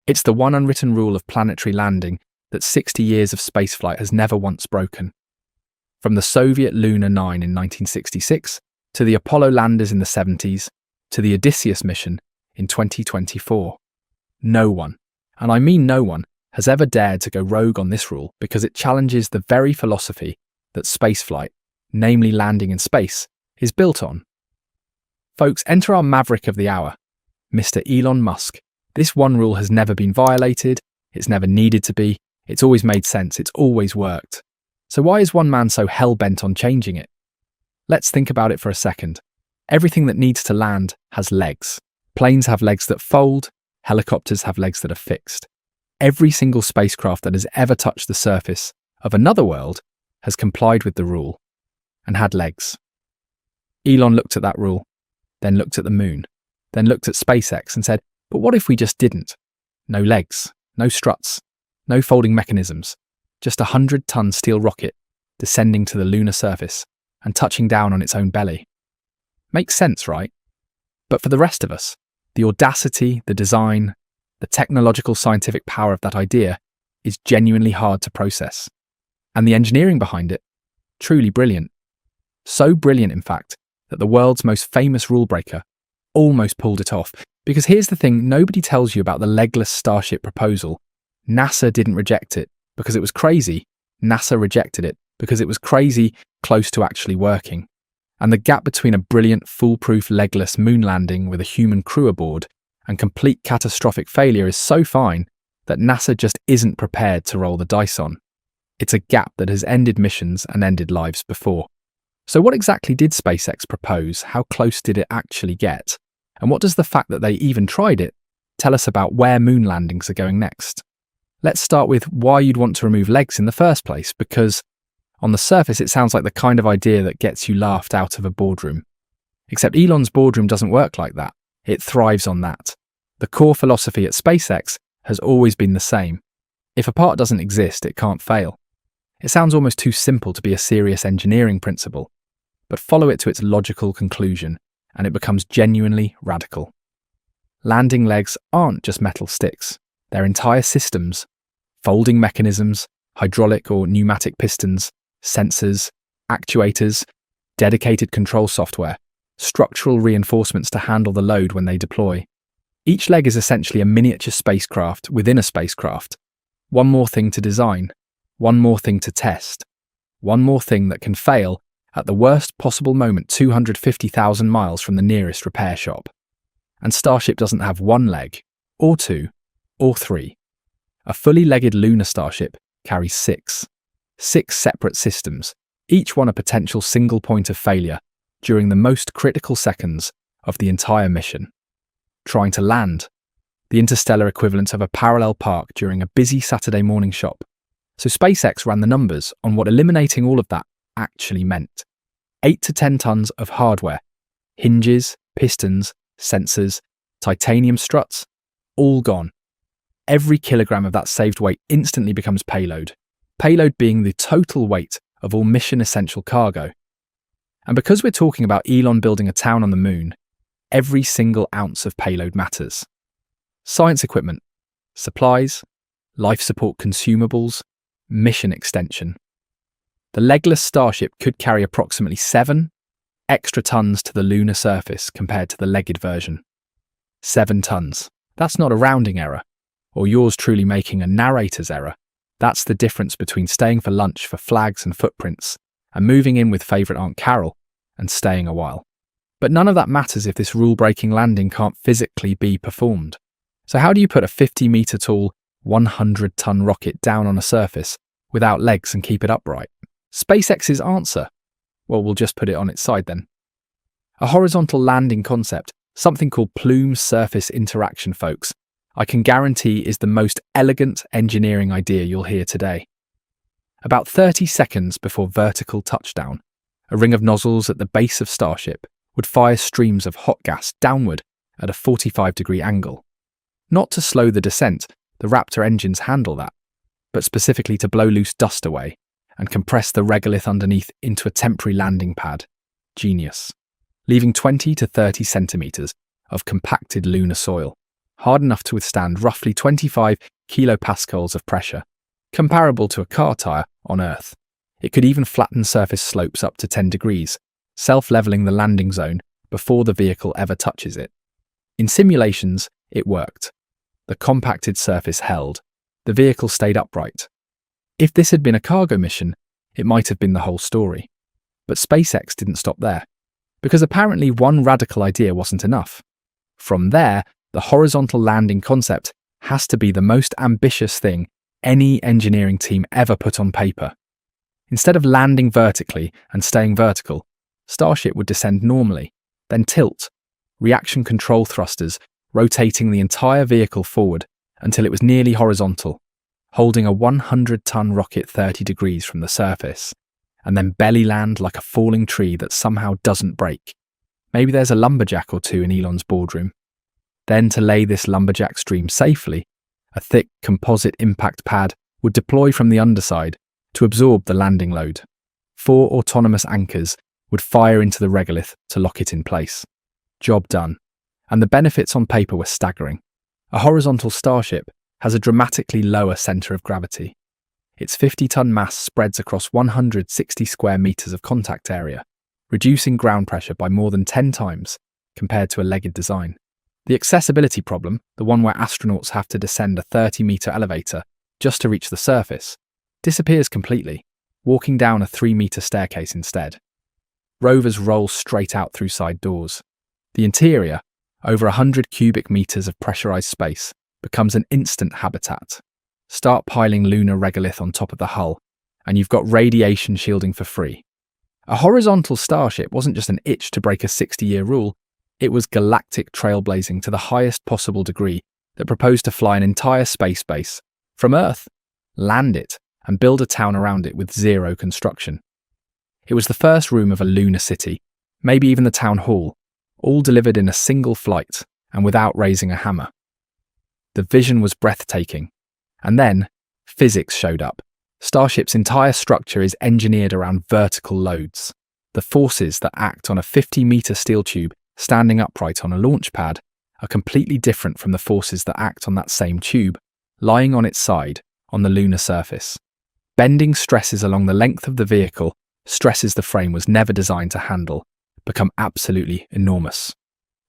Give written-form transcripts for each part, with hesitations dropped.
It's the one unwritten rule of planetary landing that 60 years of spaceflight has never once broken. From the Soviet Luna 9 in 1966, to the Apollo landers in the 70s, to the Odysseus mission in 2024. No one, and I mean no one, has ever dared to go rogue on this rule because it challenges the very philosophy that spaceflight, namely landing in space, is built on. Folks, enter our maverick of the hour, Mr. Elon Musk. This one rule has never been violated, it's never needed to be, it's always made sense, it's always worked. So why is one man so hell-bent on changing it? Let's think about it for a second. Everything that needs to land has legs. Planes have legs that fold, helicopters have legs that are fixed. Every single spacecraft that has ever touched the surface of another world has complied with the rule and had legs. Elon looked at that rule, then looked at the moon, then looked at SpaceX and said, but what if we just didn't? No legs, no struts, no folding mechanisms, just a 100-ton steel rocket descending to the lunar surface and touching down on its own belly. Makes sense, right? But for the rest of us, the audacity, the design, the technological scientific power of that idea is genuinely hard to process. And the engineering behind it, truly brilliant. So brilliant, in fact, that the world's most famous rule breaker almost pulled it off. Because here's the thing nobody tells you about the legless Starship proposal. NASA didn't reject it because it was crazy. NASA rejected it because it was crazy close to actually working. And the gap between a brilliant, foolproof, legless moon landing with a human crew aboard and complete catastrophic failure is so fine that NASA just isn't prepared to roll the dice on. It's a gap that has ended missions and ended lives before. So what exactly did SpaceX propose? How close did it actually get? And what does the fact that they even tried it tell us about where moon landings are going next? Let's start with why you'd want to remove legs in the first place, because on the surface it sounds like the kind of idea that gets you laughed out of a boardroom. Except Elon's boardroom doesn't work like that. It thrives on that. The core philosophy at SpaceX has always been the same. If a part doesn't exist, it can't fail. It sounds almost too simple to be a serious engineering principle, but follow it to its logical conclusion, and it becomes genuinely radical. Landing legs aren't just metal sticks. They're entire systems, folding mechanisms, hydraulic or pneumatic pistons, sensors, actuators, dedicated control software, structural reinforcements to handle the load when they deploy. Each leg is essentially a miniature spacecraft within a spacecraft. One more thing to design, one more thing to test, one more thing that can fail at the worst possible moment 250,000 miles from the nearest repair shop. And Starship doesn't have one leg, or two, or three. A fully legged lunar Starship carries six separate systems, each one a potential single point of failure during the most critical seconds of the entire mission. Trying to land, the interstellar equivalent of a parallel park during a busy Saturday morning shop. So SpaceX ran the numbers on what eliminating all of that actually meant. 8 to 10 tons of hardware, hinges, pistons, sensors, titanium struts, all gone. Every kilogram of that saved weight instantly becomes payload. Payload being the total weight of all mission essential cargo. And because we're talking about Elon building a town on the moon, every single ounce of payload matters. Science equipment, supplies, life support consumables, mission extension. The legless Starship could carry approximately 7 extra tons to the lunar surface compared to the legged version. 7 tons. That's not a rounding error, or yours truly making a narrator's error. That's the difference between staying for lunch for flags and footprints and moving in with favourite Aunt Carol and staying a while. But none of that matters if this rule-breaking landing can't physically be performed. So how do you put a 50-metre tall, 100-ton rocket down on a surface without legs and keep it upright? SpaceX's answer? Well, we'll just put it on its side then. A horizontal landing concept, something called plume surface interaction, folks, I can guarantee is the most elegant engineering idea you'll hear today. About 30 seconds before vertical touchdown, a ring of nozzles at the base of Starship would fire streams of hot gas downward at a 45-degree angle. Not to slow the descent, the Raptor engines handle that, but specifically to blow loose dust away and compress the regolith underneath into a temporary landing pad. Genius. Leaving 20 to 30 centimetres of compacted lunar soil, hard enough to withstand roughly 25 kilopascals of pressure, comparable to a car tire on Earth. It could even flatten surface slopes up to 10 degrees, self-leveling the landing zone before the vehicle ever touches it. In simulations, it worked. The compacted surface held. The vehicle stayed upright. If this had been a cargo mission, it might have been the whole story. But SpaceX didn't stop there, because apparently one radical idea wasn't enough. From there, the horizontal landing concept has to be the most ambitious thing any engineering team ever put on paper. Instead of landing vertically and staying vertical, Starship would descend normally, then tilt, reaction control thrusters rotating the entire vehicle forward until it was nearly horizontal, holding a 100-ton rocket 30 degrees from the surface, and then belly land like a falling tree that somehow doesn't break. Maybe there's a lumberjack or two in Elon's boardroom. Then, to lay this lumberjack stream safely, a thick composite impact pad would deploy from the underside to absorb the landing load. 4 autonomous anchors would fire into the regolith to lock it in place. Job done. And the benefits on paper were staggering. A horizontal Starship has a dramatically lower centre of gravity. Its 50-ton mass spreads across 160 square metres of contact area, reducing ground pressure by more than 10 times compared to a legged design. The accessibility problem, the one where astronauts have to descend a 30-metre elevator just to reach the surface, disappears completely, walking down a 3-metre staircase instead. Rovers roll straight out through side doors. The interior, over 100 cubic metres of pressurised space, becomes an instant habitat. Start piling lunar regolith on top of the hull, and you've got radiation shielding for free. A horizontal Starship wasn't just an itch to break a 60-year rule, it was galactic trailblazing to the highest possible degree that proposed to fly an entire space base from Earth, land it, and build a town around it with zero construction. It was the first room of a lunar city, maybe even the town hall, all delivered in a single flight and without raising a hammer. The vision was breathtaking. And then, physics showed up. Starship's entire structure is engineered around vertical loads. The forces that act on a 50-metre steel tube standing upright on a launch pad are completely different from the forces that act on that same tube, lying on its side on the lunar surface. Bending stresses along the length of the vehicle, stresses the frame was never designed to handle, become absolutely enormous.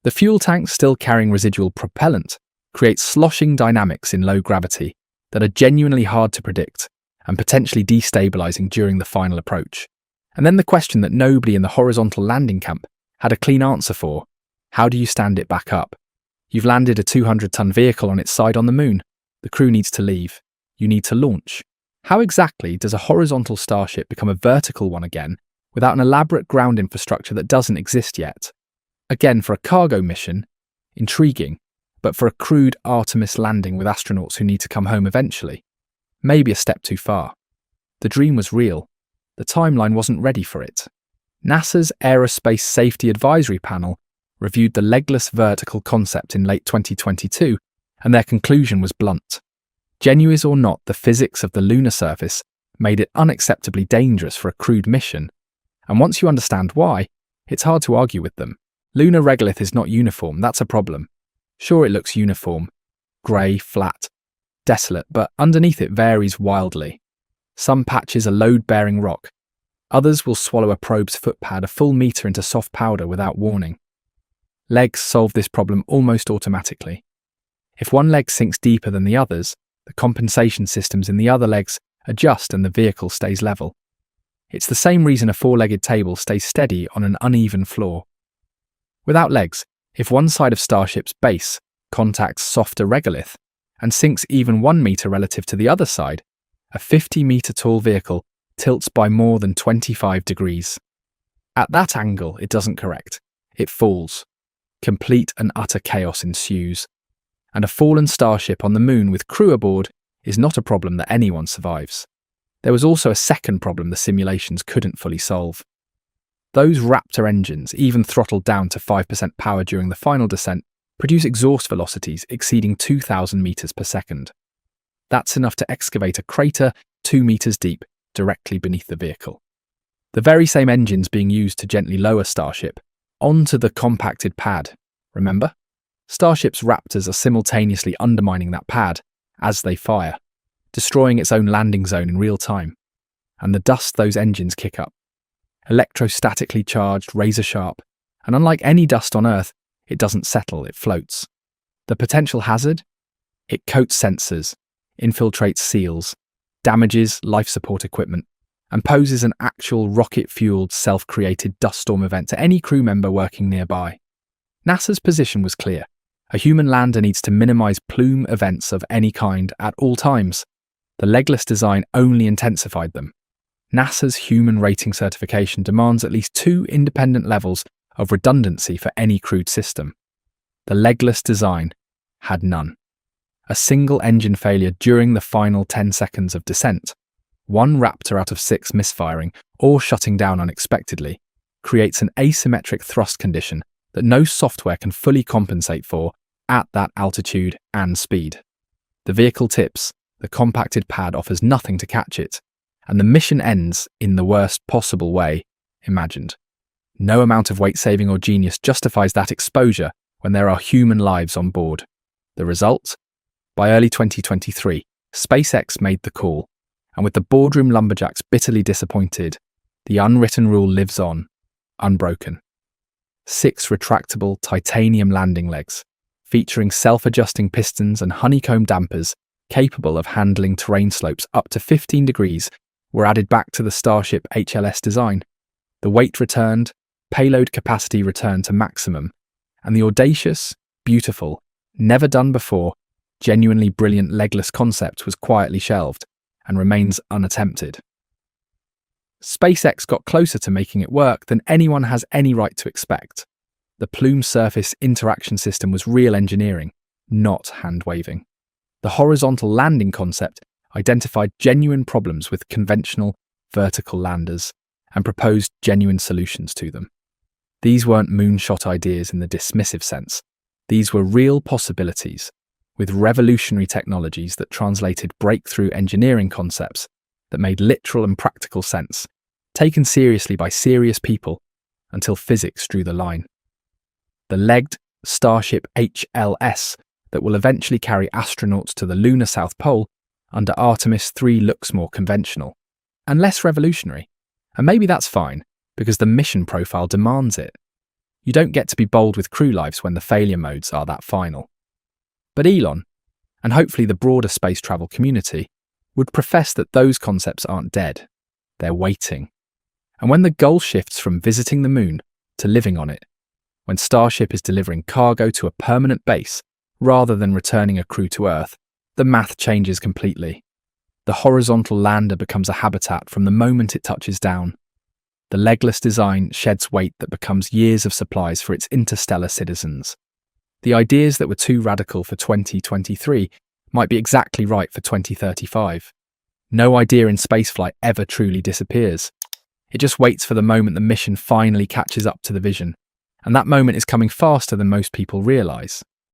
The fuel tanks still carrying residual propellant create sloshing dynamics in low gravity that are genuinely hard to predict and potentially destabilizing during the final approach. And then the question that nobody in the horizontal landing camp had a clean answer for: how do you stand it back up? You've landed a 200-ton vehicle on its side on the moon. The crew needs to leave. You need to launch. How exactly does a horizontal Starship become a vertical one again without an elaborate ground infrastructure that doesn't exist yet? Again, for a cargo mission, intriguing, but for a crewed Artemis landing with astronauts who need to come home eventually, maybe a step too far. The dream was real. The timeline wasn't ready for it. NASA's Aerospace Safety Advisory Panel reviewed the legless vertical concept in late 2022, and their conclusion was blunt. Genuine or not, the physics of the lunar surface made it unacceptably dangerous for a crewed mission. And once you understand why, it's hard to argue with them. Lunar regolith is not uniform, that's a problem. Sure, it looks uniform, grey, flat, desolate, but underneath it varies wildly. Some patches are load-bearing rock. Others will swallow a probe's footpad a full metre into soft powder without warning. Legs solve this problem almost automatically. If one leg sinks deeper than the others, the compensation systems in the other legs adjust and the vehicle stays level. It's the same reason a four-legged table stays steady on an uneven floor. Without legs, if one side of Starship's base contacts softer regolith and sinks even 1 metre relative to the other side, a 50-metre tall vehicle tilts by more than 25 degrees. At that angle, it doesn't correct. It falls. Complete and utter chaos ensues. And a fallen Starship on the moon with crew aboard is not a problem that anyone survives. There was also a second problem the simulations couldn't fully solve. Those Raptor engines, even throttled down to 5% power during the final descent, produce exhaust velocities exceeding 2,000 meters per second. That's enough to excavate a crater 2 meters deep directly beneath the vehicle. The very same engines being used to gently lower Starship onto the compacted pad, remember? Starship's Raptors are simultaneously undermining that pad as they fire, destroying its own landing zone in real time. And the dust those engines kick up, electrostatically charged, razor sharp, and unlike any dust on Earth, it doesn't settle, it floats. The potential hazard? It coats sensors, infiltrates seals, damages life support equipment, and poses an actual rocket-fueled, self-created dust storm event to any crew member working nearby. NASA's position was clear. A human lander needs to minimize plume events of any kind at all times. The legless design only intensified them. NASA's human rating certification demands at least 2 independent levels of redundancy for any crewed system. The legless design had none. A single engine failure during the final 10 seconds of descent, 1 Raptor out of 6 misfiring or shutting down unexpectedly, creates an asymmetric thrust condition that no software can fully compensate for at that altitude and speed. The vehicle tips, the compacted pad offers nothing to catch it, and the mission ends in the worst possible way imagined. No amount of weight saving or genius justifies that exposure when there are human lives on board. The result? By early 2023, SpaceX made the call, and with the boardroom lumberjacks bitterly disappointed, the unwritten rule lives on, unbroken. 6 retractable titanium landing legs, featuring self-adjusting pistons and honeycomb dampers capable of handling terrain slopes up to 15 degrees, were added back to the Starship HLS design. The weight returned, payload capacity returned to maximum, and the audacious, beautiful, never done before, genuinely brilliant legless concept was quietly shelved and remains unattempted. SpaceX got closer to making it work than anyone has any right to expect. The plume surface interaction system was real engineering, not hand-waving. The horizontal landing concept identified genuine problems with conventional vertical landers and proposed genuine solutions to them. These weren't moonshot ideas in the dismissive sense. These were real possibilities, with revolutionary technologies that translated breakthrough engineering concepts that made literal and practical sense, taken seriously by serious people until physics drew the line. The legged Starship HLS that will eventually carry astronauts to the lunar South Pole under Artemis 3 looks more conventional and less revolutionary. And maybe that's fine, because the mission profile demands it. You don't get to be bold with crew lives when the failure modes are that final. But Elon, and hopefully the broader space travel community, would profess that those concepts aren't dead. They're waiting. And when the goal shifts from visiting the moon to living on it, when Starship is delivering cargo to a permanent base rather than returning a crew to Earth, the math changes completely. The horizontal lander becomes a habitat from the moment it touches down. The legless design sheds weight that becomes years of supplies for its interstellar citizens. The ideas that were too radical for 2023 might be exactly right for 2035. No idea in spaceflight ever truly disappears. It just waits for the moment the mission finally catches up to the vision, and that moment is coming faster than most people realise.